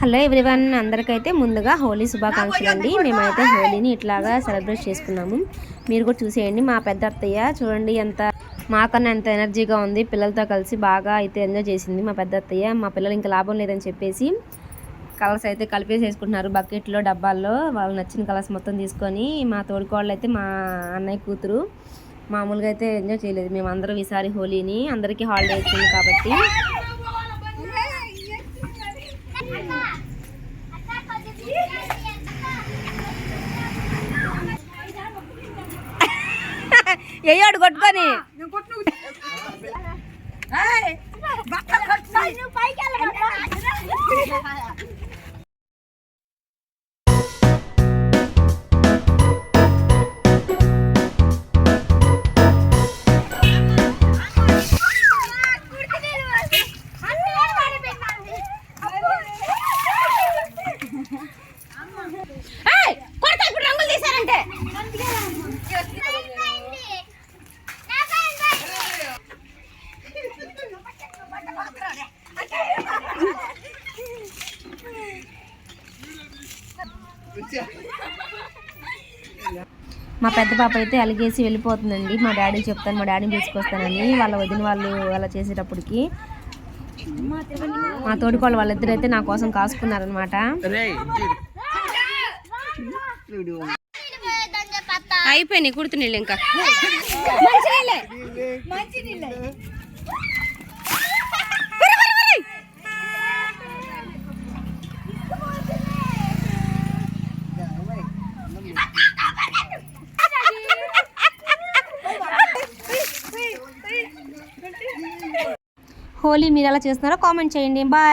Hello everyone, అందరికైతే ముందుగా హోలీ శుభాకాంక్షలు అండి. మేమైతే హోలీని ఇట్లాగా సెలబ్రేట్ చేసుకున్నాము. మీరు కూడా చూసేయండి. మా పెద్ద అత్తయ్య చూడండి ఎంత మాకన్నా ఎంత ఎనర్జీగా ఉంది. పిల్లలతో కలిసి బాగా అయితే ఎంజాయ్ చేసింది మా పెద్ద అత్తయ్య. మా పిల్లలు ఇంకా లాభం లేదని చెప్పేసి కలర్స్ అయితే కలిపేసేసుకుంటున్నారు బకెట్లో, డబ్బాల్లో. వాళ్ళు నచ్చిన కలర్స్ మొత్తం తీసుకొని మా తోడుకోళ్ళు అయితే మా అన్నయ్య కూతురు మామూలుగా అయితే ఎంజాయ్ చేయలేదు. మేము అందరం ఈసారి హోలీని అందరికీ హాలిడే ఇచ్చింది కాబట్టి ఎయ్యాడు కొట్టుకొని మా పెద్ద పాప అయితే అలిగేసి వెళ్ళిపోతుందండి. మా డాడీకి చెప్తాను, మా డాడీని తీసుకొస్తానని. వాళ్ళ వదిన వాళ్ళు అలా చేసేటప్పటికి మా తోడుకోళ్ళు వాళ్ళిద్దరైతే నా కోసం కాసుకున్నారనమాట. అయిపోయినాయి కుడుతున్నాళ్ళు ఇంకా హోలీ మీరు ఎలా చేస్తున్నారో కామెంట్ చేయండి. బాయ్.